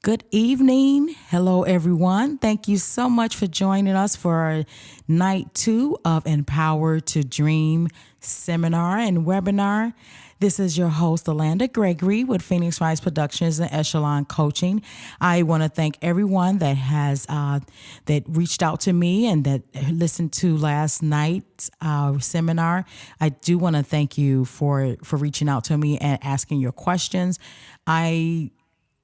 Good evening. Hello, everyone. Thank you so much for joining us for night 2 of Empower to Dream seminar and webinar. This is your host, Alanda Gregory with Phoenix Rise Productions and Echelon Coaching. I want to thank everyone that has that reached out to me and that listened to last night's seminar. I do want to thank you for reaching out to me and asking your questions. I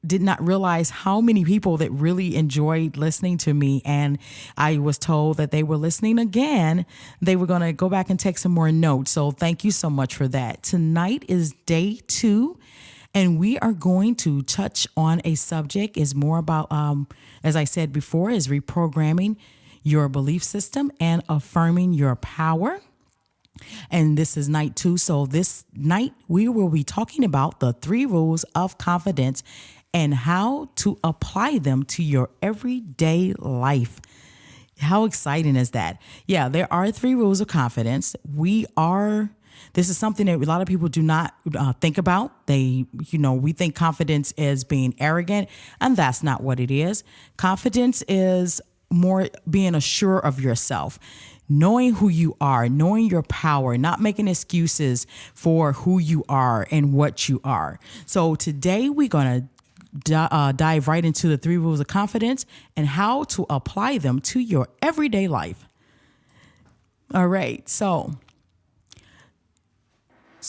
did not realize how many people that really enjoyed listening to me. And I was told that they were listening again. They were going to go back and take some more notes. So thank you so much for that. Tonight is day 2. And we are going to touch on a subject is more about, as I said before, is reprogramming your belief system and affirming your power. And this is night 2. So this night we will be talking about the 3 rules of confidence and how to apply them to your everyday life. How exciting is that? Yeah, there are 3 rules of confidence. This is something that a lot of people do not think about. We think confidence is being arrogant, and that's not what it is. Confidence is more being assured of yourself, knowing who you are, knowing your power, not making excuses for who you are and what you are. So today we're going to dive right into the 3 rules of confidence and how to apply them to your everyday life. All right. So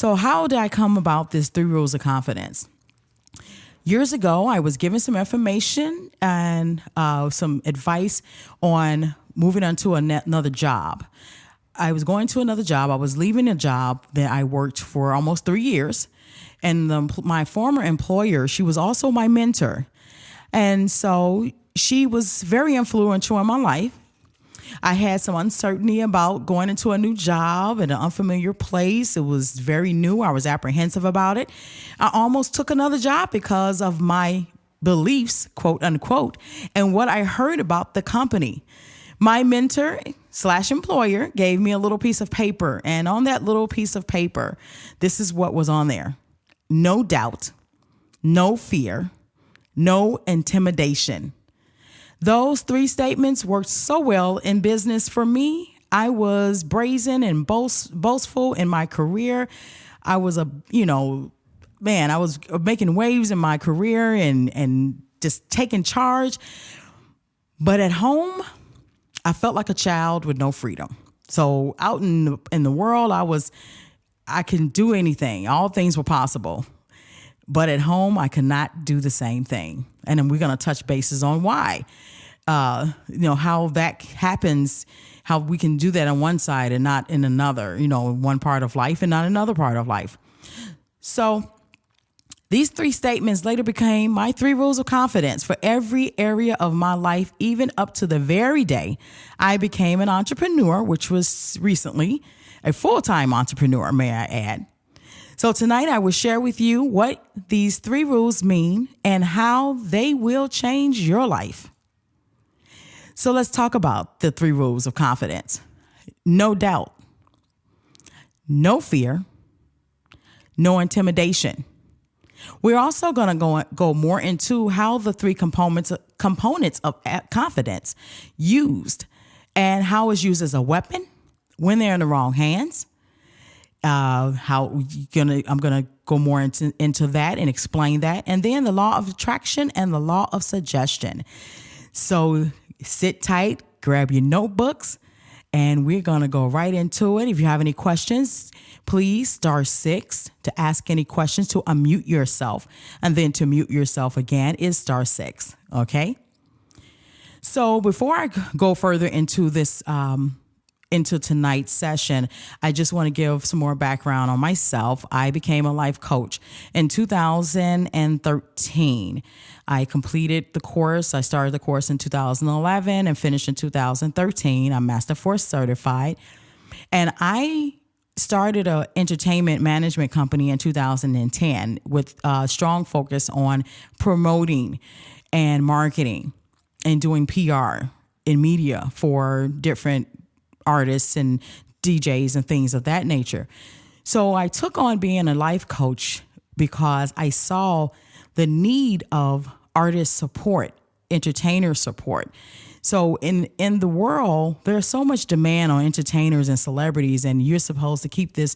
how did I come about this 3 rules of confidence? Years ago, I was given some information and some advice on moving on to another job. I was going to another job. I was leaving a job that I worked for almost 3 years. And my former employer, she was also my mentor. And so she was very influential in my life. I had some uncertainty about going into a new job in an unfamiliar place. It was very new. I was apprehensive about it. I almost took another job because of my beliefs, quote unquote, and what I heard about the company. My mentor / employer gave me a little piece of paper. And on that little piece of paper, this is what was on there. No doubt, no fear, no intimidation. Those 3 statements worked so well in business for me. I was brazen and boastful in my career. I was I was making waves in my career and just taking charge. But at home, I felt like a child with no freedom. So out in the world, I can do anything. All things were possible. But at home, I could not do the same thing. And then we're going to touch bases on why. How that happens, how we can do that on one side and not in another, in one part of life and not another part of life. So these 3 statements later became my 3 rules of confidence for every area of my life, even up to the very day I became an entrepreneur, which was recently a full-time entrepreneur, may I add. So tonight I will share with you what these 3 rules mean and how they will change your life. So let's talk about the 3 rules of confidence. No doubt, no fear, no intimidation. We're also going to go more into how the 3 components of confidence used and how it's used as a weapon when they're in the wrong hands. I'm gonna go more into that and explain that, and then the law of attraction and the law of suggestion. So sit tight, grab your notebooks, and we're gonna go right into it. If you have any questions, please *6 to ask any questions, to unmute yourself, and then to mute yourself again is *6. Okay. So before I go further into this, into tonight's session, I just want to give some more background on myself. I became a life coach in 2013. I completed the course. I started the course in 2011 and finished in 2013. I'm Master Force certified. And I started an entertainment management company in 2010 with a strong focus on promoting and marketing and doing PR in media for different artists and DJs and things of that nature. So I took on being a life coach because I saw the need of artist support, entertainer support. So in the world, there's so much demand on entertainers and celebrities, and you're supposed to keep this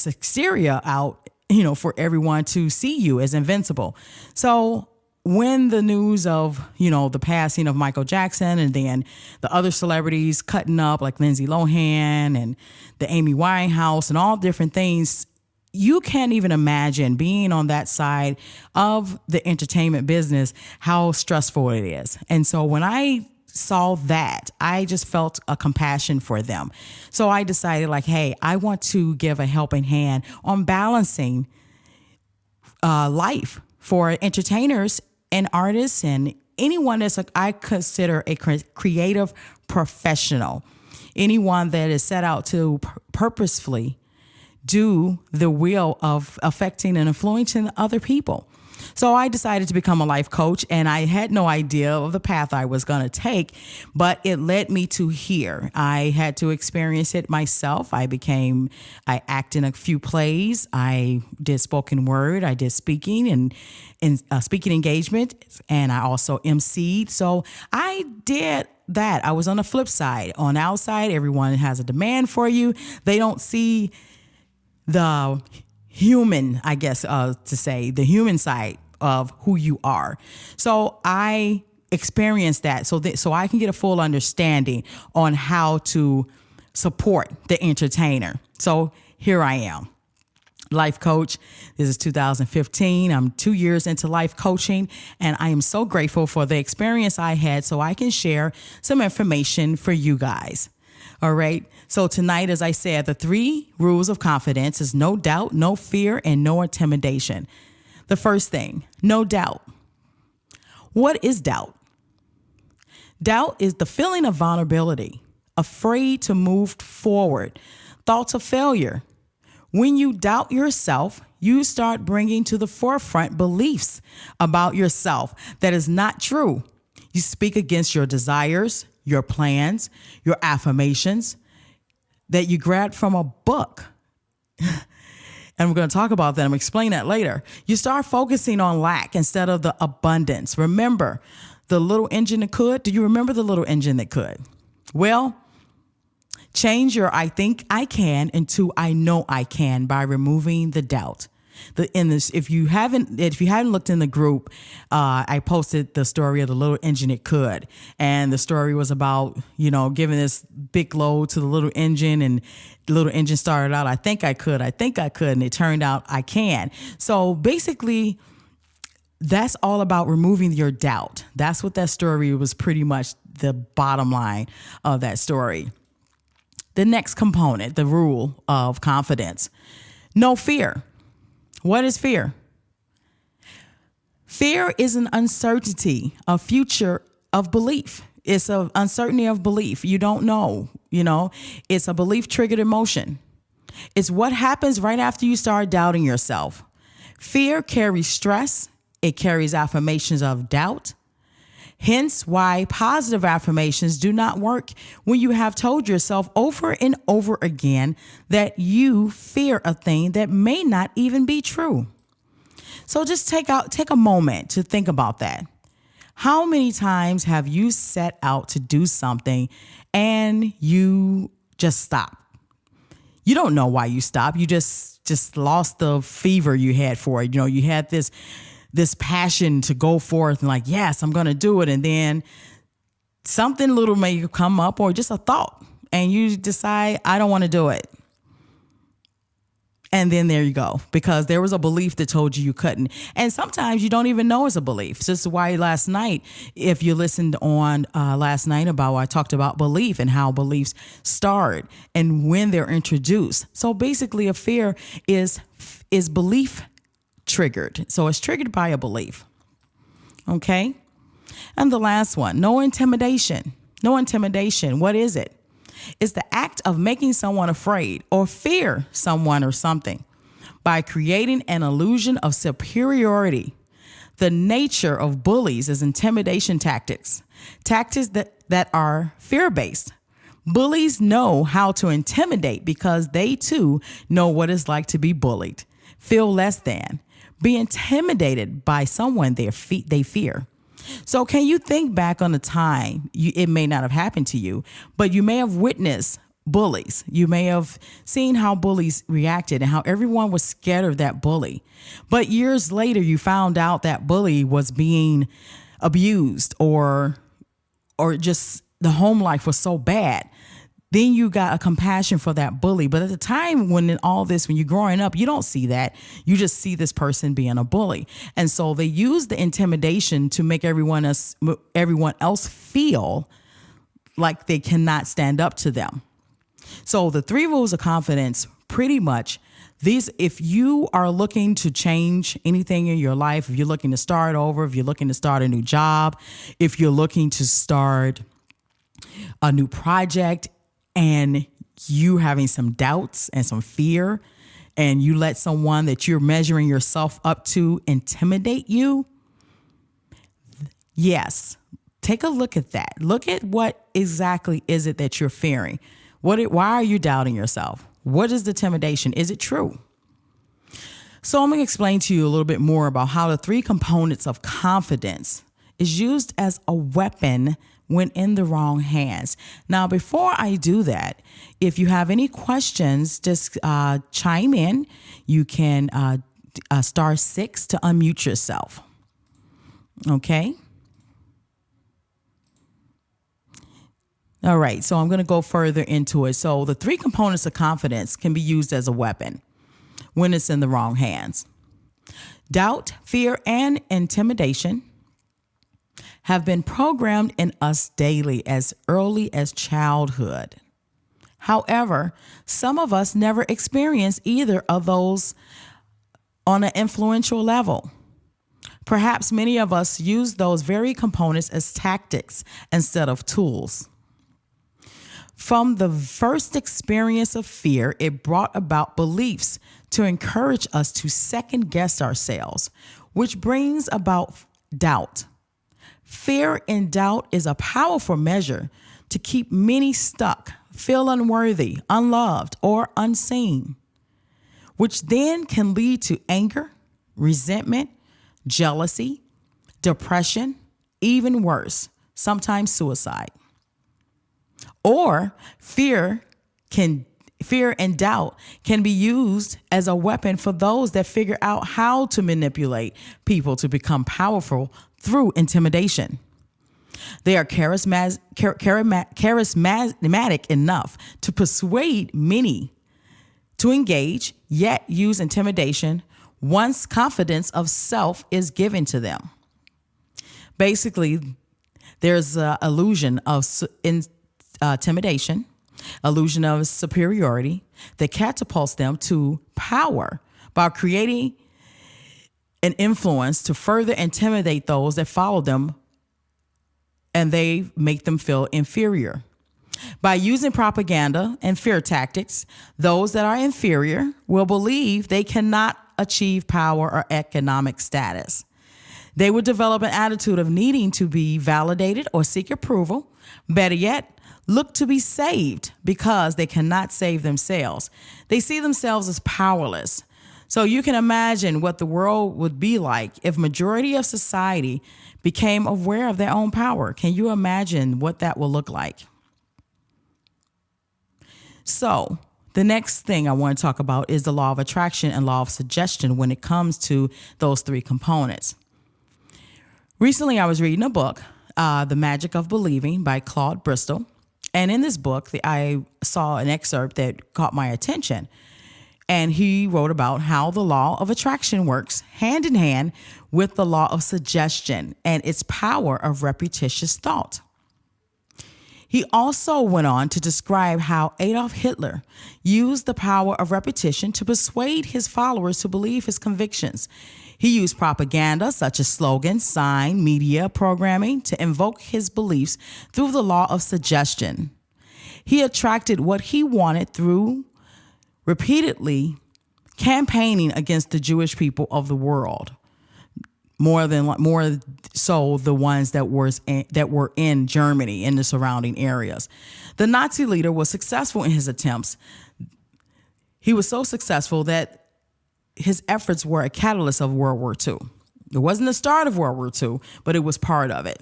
exterior out, for everyone to see you as invincible. So when the news of, the passing of Michael Jackson and then the other celebrities cutting up like Lindsay Lohan and the Amy Winehouse and all different things, you can't even imagine being on that side of the entertainment business, how stressful it is. And so when I saw that, I just felt a compassion for them. So I decided hey, I want to give a helping hand on balancing life for entertainers and artists and anyone that's I consider a creative professional, anyone that is set out to purposefully do the will of affecting and influencing other people. So I decided to become a life coach, and I had no idea of the path I was going to take, but it led me to here. I had to experience it myself. I act in a few plays. I did spoken word. I did speaking and speaking engagement, and I also emceed. So I did that. I was on the flip side. On the outside, everyone has a demand for you. They don't see the human, I guess, the human side of who you are. So I experienced that so I can get a full understanding on how to support the entertainer. So here I am, life coach. This is 2015. I'm 2 years into life coaching, and I am so grateful for the experience I had so I can share some information for you guys. All right. So tonight, as I said, the 3 rules of confidence is no doubt, no fear, and no intimidation. The first thing, no doubt. What is doubt? Doubt is the feeling of vulnerability, afraid to move forward, thoughts of failure. When you doubt yourself, you start bringing to the forefront beliefs about yourself that is not true. You speak against your desires, your plans, your affirmations that you grabbed from a book. And we're going to talk about that. I'm going to explain that later. You start focusing on lack instead of the abundance. Remember the little engine that could? Do you remember the little engine that could? Well, change your I think I can into I know I can by removing the doubt. If you haven't looked in the group, I posted the story of the little engine it could, and the story was about giving this big load to the little engine, and the little engine started out, I think I could, and it turned out I can. So basically, that's all about removing your doubt. That's what that story was, pretty much the bottom line of that story. The next component, the rule of confidence, no fear. What is fear? Fear is an uncertainty, a future of belief. It's an uncertainty of belief. You don't know, it's a belief triggered emotion. It's what happens right after you start doubting yourself. Fear carries stress. It carries affirmations of doubt. Hence why positive affirmations do not work when you have told yourself over and over again that you fear a thing that may not even be true. So just take a moment to think about that. How many times have you set out to do something and you just stop? You don't know why you stopped. You just lost the fever you had for it. You had this passion to go forth and yes, I'm going to do it. And then something little may come up or just a thought and you decide, I don't want to do it. And then there you go, because there was a belief that told you couldn't. And sometimes you don't even know it's a belief. So this is why last night, if you listened on last night I talked about belief and how beliefs start and when they're introduced. So basically a fear is belief triggered. So it's triggered by a belief. Okay. And the last one, no intimidation. No intimidation. What is it? It's the act of making someone afraid or fear someone or something by creating an illusion of superiority. The nature of bullies is intimidation tactics that are fear-based. Bullies know how to intimidate because they too know what it's like to be bullied, feel less than, be intimidated by someone they fear. So can you think back on a time, it may not have happened to you, but you may have witnessed bullies. You may have seen how bullies reacted and how everyone was scared of that bully. But years later, you found out that bully was being abused or just the home life was so bad. Then you got a compassion for that bully. But at the time when you're growing up, you don't see that. You just see this person being a bully. And so they use the intimidation to make everyone else feel like they cannot stand up to them. So the 3 rules of confidence, pretty much, if you are looking to change anything in your life, if you're looking to start over, if you're looking to start a new job, if you're looking to start a new project and you having some doubts and some fear, and you let someone that you're measuring yourself up to intimidate you, yes, take a look at that. Look at what exactly is it that you're fearing. Why are you doubting yourself? What is the intimidation? Is it true? So I'm going to explain to you a little bit more about how the 3 components of confidence is used as a weapon when in the wrong hands. Now, before I do that, if you have any questions, just chime in. You can *6 to unmute yourself. Okay? All right, so I'm going to go further into it. So the 3 components of confidence can be used as a weapon when it's in the wrong hands. Doubt, fear, and intimidation have been programmed in us daily as early as childhood. However, some of us never experience either of those on an influential level. Perhaps many of us use those very components as tactics instead of tools. From the first experience of fear, it brought about beliefs to encourage us to second guess ourselves, which brings about doubt. Fear and doubt is a powerful measure to keep many stuck, feel unworthy, unloved, or unseen, which then can lead to anger, resentment, jealousy, depression, even worse, sometimes suicide. Or fear and doubt can be used as a weapon for those that figure out how to manipulate people to become powerful through intimidation. They are charismatic enough to persuade many to engage, yet use intimidation once confidence of self is given to them. Basically, there's an illusion of intimidation, illusion of superiority that catapults them to power by creating an influence to further intimidate those that follow them, and they make them feel inferior. By using propaganda and fear tactics, those that are inferior will believe they cannot achieve power or economic status. They will develop an attitude of needing to be validated or seek approval. Better yet, look to be saved because they cannot save themselves. They see themselves as powerless. So you can imagine what the world would be like if majority of society became aware of their own power. Can you imagine what that will look like? So the next thing I want to talk about is the law of attraction and law of suggestion when it comes to those 3 components. Recently, I was reading a book, The Magic of Believing by Claude Bristol. And in this book, I saw an excerpt that caught my attention. And he wrote about how the law of attraction works hand in hand with the law of suggestion and its power of repetitious thought. He also went on to describe how Adolf Hitler used the power of repetition to persuade his followers to believe his convictions. He used propaganda such as slogans, sign, media, programming to invoke his beliefs through the law of suggestion. He attracted what he wanted through repeatedly campaigning against the Jewish people of the world, more so the ones that were in Germany and the surrounding areas. The Nazi leader was successful in his attempts. He was so successful that his efforts were a catalyst of World War II. It wasn't the start of World War II, but it was part of it.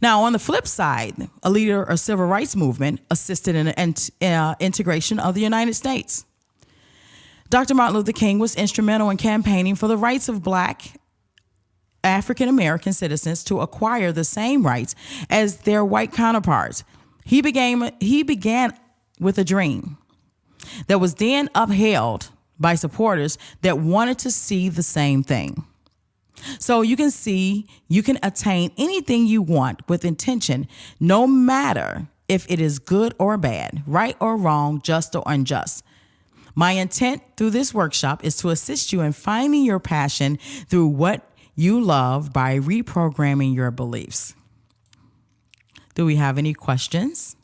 Now, on the flip side, a leader of civil rights movement assisted in the integration of the United States. Dr. Martin Luther King was instrumental in campaigning for the rights of Black African-American citizens to acquire the same rights as their white counterparts. He began with a dream that was then upheld by supporters that wanted to see the same thing. So you can see you can attain anything you want with intention, no matter if it is good or bad, right or wrong, just or unjust. My intent through this workshop is to assist you in finding your passion through what you love by reprogramming your beliefs. Do we have any questions?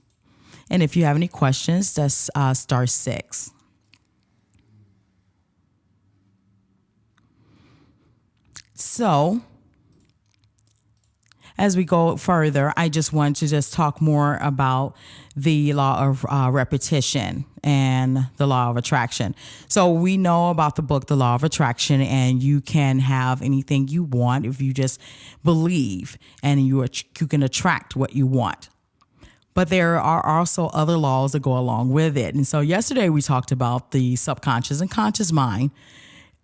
And if you have any questions, that's star 6. So, as we go further, I just want to talk more about the law of repetition and the law of attraction. So we know about the book, The Law of Attraction, and you can have anything you want if you just believe, and you can attract what you want. But there are also other laws that go along with it. And so yesterday we talked about the subconscious and conscious mind,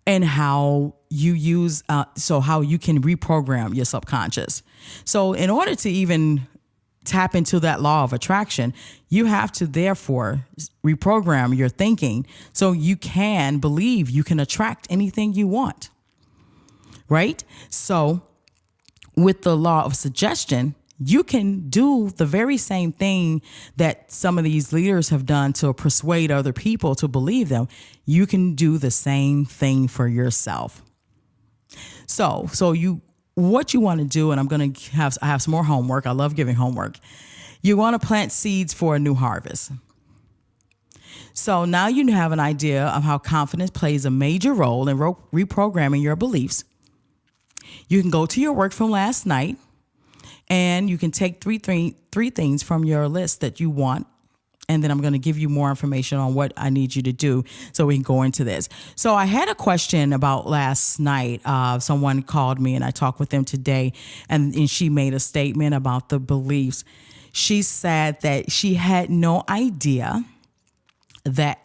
and how you use, how you can reprogram your subconscious. So in order to even tap into that law of attraction, you have to therefore reprogram your thinking so you can believe you can attract anything you want, right? So with the law of suggestion, you can do the very same thing that some of these leaders have done to persuade other people to believe them. You can do the same thing for yourself. So what you want to do, and I have some more homework. I love giving homework. You want to plant seeds for a new harvest. So now you have an idea of how confidence plays a major role in reprogramming your beliefs. You can go to your work from last night, and you can take three things from your list that you want. And then I'm going to give you more information on what I need you to do so we can go into this. So I had a question about last night. Someone called me and I talked with them today, and she made a statement about the beliefs. She said that she had no idea that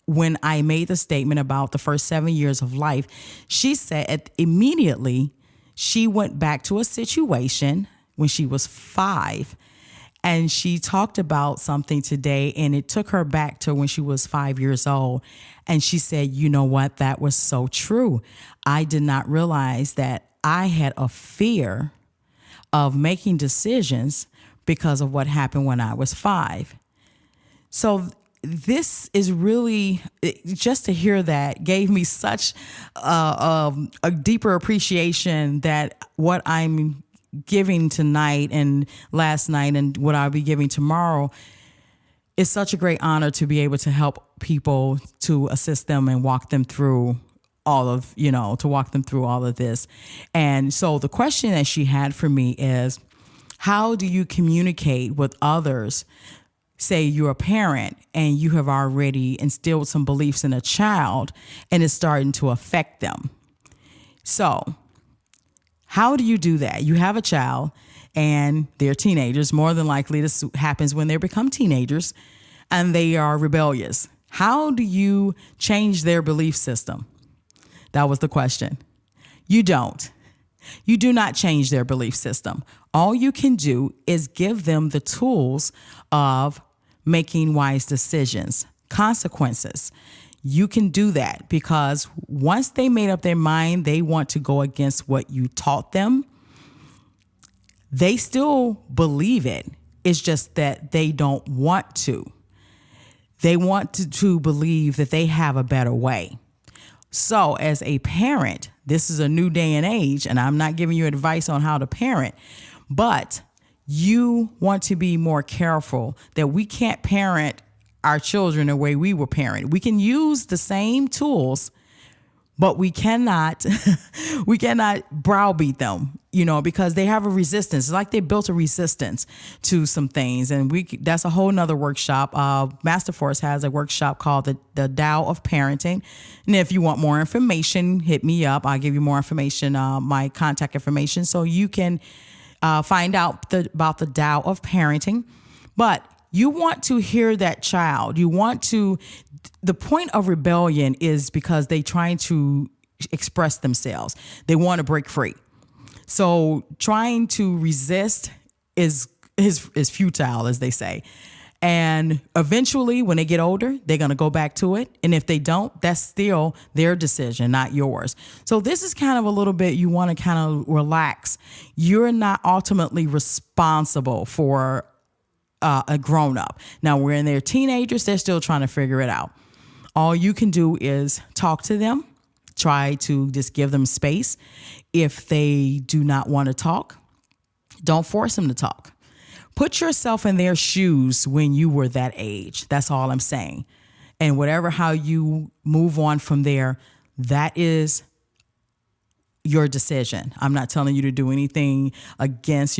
when I made the statement about the first 7 years of life, she said immediately she went back to a situation when she was 5. And she talked about something today, and it took her back to when she was 5 years old. And she said, you know what? That was so true. I did not realize that I had a fear of making decisions because of what happened when I was 5. So this is really, just to hear that gave me such a deeper appreciation that what I'm giving tonight and last night and what I'll be giving tomorrow is such a great honor to be able to help people, to assist them and walk them through all of this. And so the question that she had for me is, how do you communicate with others? Say you're a parent and you have already instilled some beliefs in a child and it's starting to affect them. So how do you do that? You have a child and they're teenagers. More than likely this happens when they become teenagers and they are rebellious. How do you change their belief system? That was the question. You don't. You do not change their belief system. All you can do is give them the tools of making wise decisions, consequences. You can do that because once they made up their mind, they want to go against what you taught them. They still believe it. It's just that they don't want to. They want to believe that they have a better way. So as a parent, this is a new day and age, and I'm not giving you advice on how to parent, but you want to be more careful that we can't parent our children the way we were parented. We can use the same tools, but we cannot browbeat them because they have a resistance. It's like they built a resistance to some things. And that's a whole nother workshop. Masterforce has a workshop called the Tao of Parenting. And if you want more information, hit me up. I'll give you more information, my contact information, so you can find out about the Tao of Parenting. But you want to hear that child. The point of rebellion is because they're trying to express themselves. They want to break free. So trying to resist is futile, as they say. And eventually, when they get older, they're going to go back to it. And if they don't, that's still their decision, not yours. So this is kind of a little bit, you want to kind of relax. You're not ultimately responsible for a grown-up. Now, when they're teenagers, they're still trying to figure it out. All you can do is talk to them. Try to just give them space. If they do not want to talk, don't force them to talk. Put yourself in their shoes when you were that age. That's all I'm saying. And how you move on from there, that is your decision. I'm not telling you to do anything against,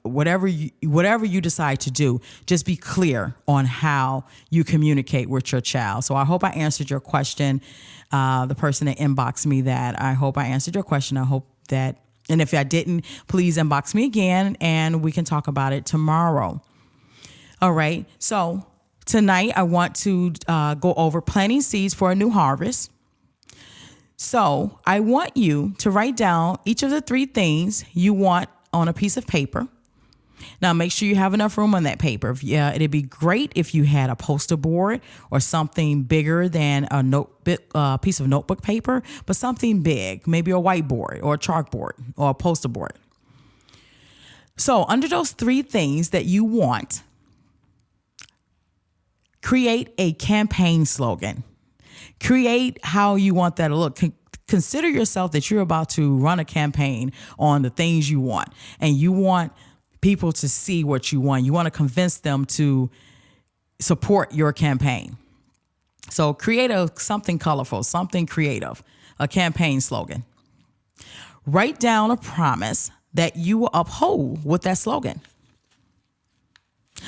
whatever you decide to do, just be clear on how you communicate with your child. So I hope I answered your question. The person that inboxed me that, I hope I answered your question. I hope that, and if I didn't, please inbox me again and we can talk about it tomorrow. All right. So tonight I want to go over planting seeds for a new harvest. So I want you to write down each of the 3 things you want on a piece of paper. Now, make sure you have enough room on that paper. Yeah, it'd be great if you had a poster board or something bigger than a piece of notebook paper, but something big, maybe a whiteboard or a chalkboard or a poster board. So under those 3 things that you want, create a campaign slogan. Create how you want that to look. Consider yourself that you're about to run a campaign on the things you want, and you want people to see what you want. You want to convince them to support your campaign. So create something colorful, something creative, a campaign slogan. Write down a promise that you will uphold with that slogan.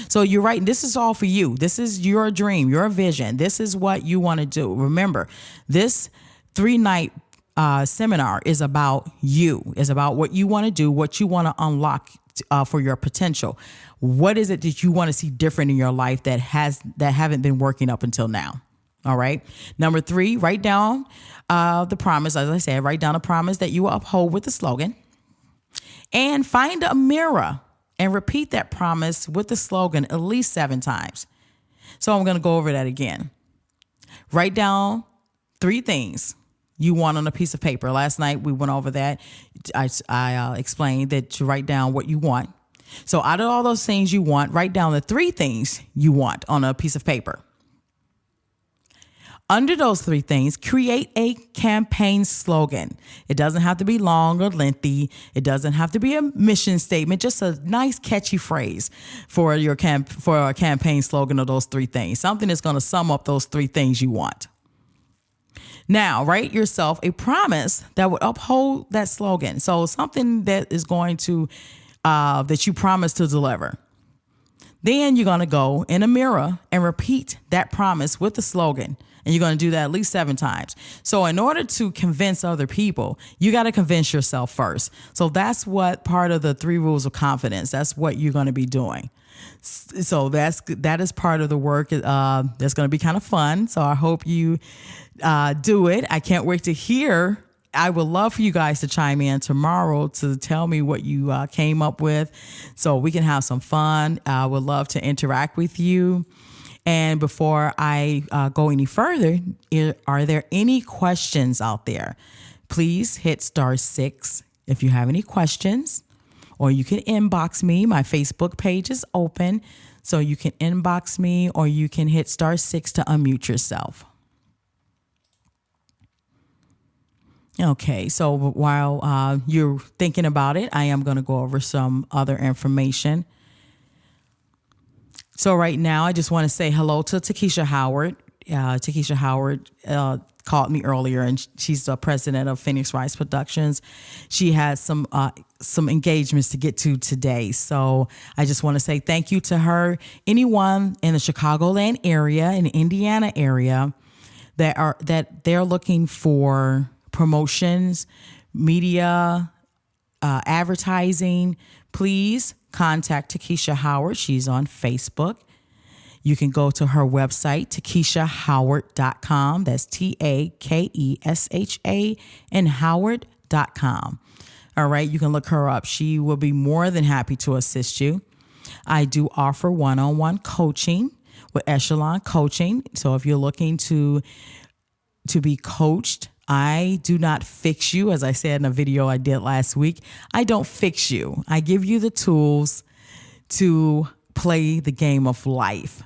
So you're right. This is all for you. This is your dream, your vision. This is what you want to do. Remember, this 3-night seminar is about you. It's about what you want to do, what you want to unlock for your potential. What is it that you want to see different in your life that haven't been working up until now? All right. Number 3, write down the promise. As I said, write down a promise that you will uphold with the slogan, and find a mirror and repeat that promise with the slogan at least 7 times. So I'm going to go over that again. Write down 3 things you want on a piece of paper. Last night we went over that. I explained that to write down what you want. So out of all those things you want, write down the 3 things you want on a piece of paper. Under those 3 things, create a campaign slogan. It doesn't have to be long or lengthy. It doesn't have to be a mission statement. Just a nice, catchy phrase for a campaign slogan of those 3 things. Something that's going to sum up those 3 things you want. Now, write yourself a promise that would uphold that slogan. So something that is going to that you promise to deliver. Then you're going to go in a mirror and repeat that promise with the slogan. And you're going to do that at least 7 times. So in order to convince other people, you got to convince yourself first. So that's what part of the 3 rules of confidence. That's what you're going to be doing. So that is part of the work. That's going to be kind of fun. So I hope you do it. I can't wait to hear. I would love for you guys to chime in tomorrow to tell me what you came up with, so we can have some fun. I would love to interact with you. And before I go any further, are there any questions out there? Please hit *6 if you have any questions, or you can inbox me. My Facebook page is open, so you can inbox me, or you can hit *6 to unmute yourself. Okay, so while you're thinking about it, I am going to go over some other information. So right now, I just want to say hello to Takesha Howard. Takesha Howard, called me earlier, and she's the president of Phoenix Rise Productions. She has some engagements to get to today, so I just want to say thank you to her. Anyone in the Chicagoland area, in the Indiana area, that they're looking for promotions, media, advertising, please contact Takesha Howard. She's on Facebook. You can go to her website, takeshahoward.com. That's TAKESHA and Howard.com. All right, you can look her up. She will be more than happy to assist you. I do offer one-on-one coaching with Echelon Coaching. So if you're looking to be coached, I do not fix you. As I said in a video I did last week, I don't fix you. I give you the tools to play the game of life.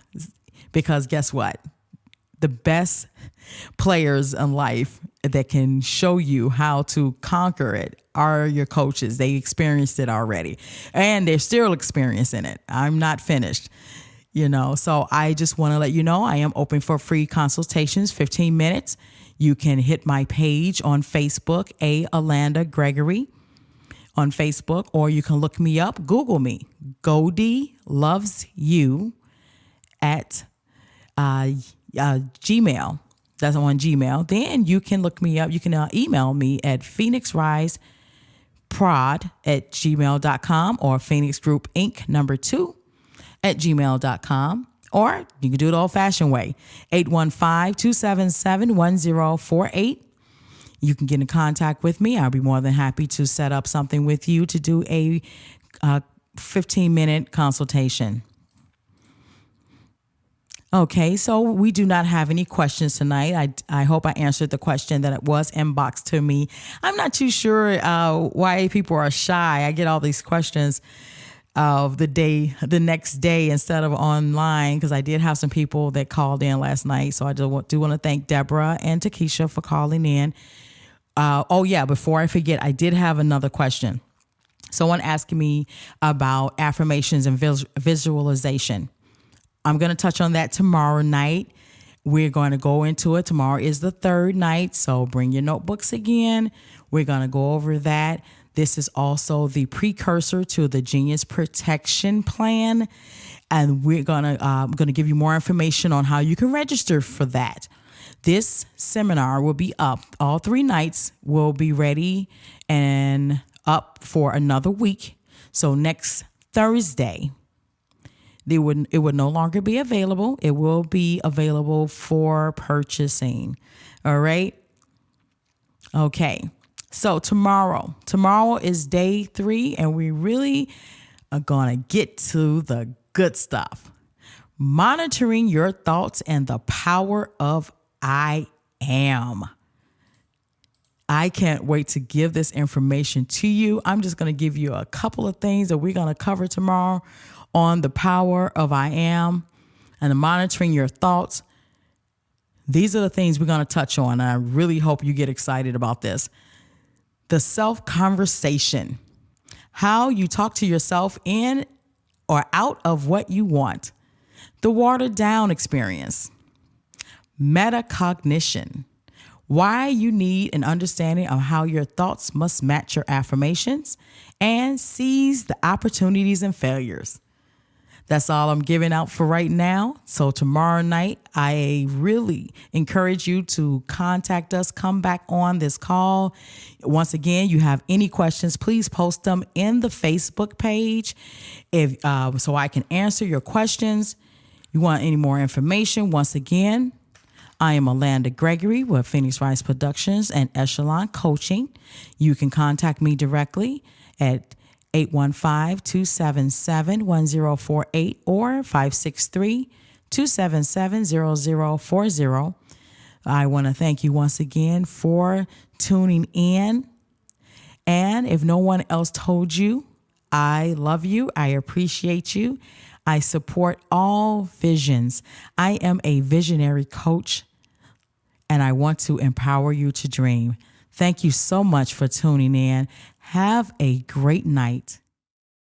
Because guess what? The best players in life that can show you how to conquer it are your coaches. They experienced it already, and they're still experiencing it. I'm not finished. So I just want to let you know I am open for free consultations, 15 minutes. You can hit my page on Facebook, Alanda Gregory on Facebook, or you can look me up, Google me, Goldie Loves You at Gmail. That's on Gmail. Then you can look me up. You can email me at phoenixriseprod@gmail.com or Phoenix Group Inc. #2 at gmail.com. Or you can do it the old-fashioned way, 815-277-1048. You can get in contact with me. I'll be more than happy to set up something with you to do a 15-minute consultation. Okay, so we do not have any questions tonight. I hope I answered the question that it was inboxed to me. I'm not too sure why people are shy. I get all these questions of the next day instead of online, because I did have some people that called in last night. So I do want to thank Deborah and Takesha for calling in. Before I forget, I did have another question. Someone asking me about affirmations and visualization. I'm going to touch on that tomorrow night. We're going to go into it. Tomorrow is the third night, so bring your notebooks again. We're going to go over that. This is also the precursor to the Genius Protection Plan, and we're going to give you more information on how you can register for that. This seminar will be up. All 3 nights will be ready and up for another week. So next Thursday, it would no longer be available. It will be available for purchasing. All right. Okay. So tomorrow is day 3, and we really are going to get to the good stuff. Monitoring your thoughts and the power of I am. I can't wait to give this information to you. I'm just going to give you a couple of things that we're going to cover tomorrow on the power of I am and the monitoring your thoughts. These are the things we're going to touch on. And I really hope you get excited about this. The self-conversation, how you talk to yourself in or out of what you want. The watered down experience. Metacognition. Why you need an understanding of how your thoughts must match your affirmations, and seize the opportunities and failures. That's all I'm giving out for right now. So tomorrow night, I really encourage you to contact us. Come back on this call. Once again, you have any questions, please post them in the Facebook page so I can answer your questions. You want any more information? Once again, I am Alanda Gregory with Phoenix Rise Productions and Echelon Coaching. You can contact me directly at 815-277-1048 or 563-277-0040. I want to thank you once again for tuning in. And if no one else told you, I love you. I appreciate you. I support all visions. I am a visionary coach, and I want to empower you to dream. Thank you so much for tuning in. Have a great night.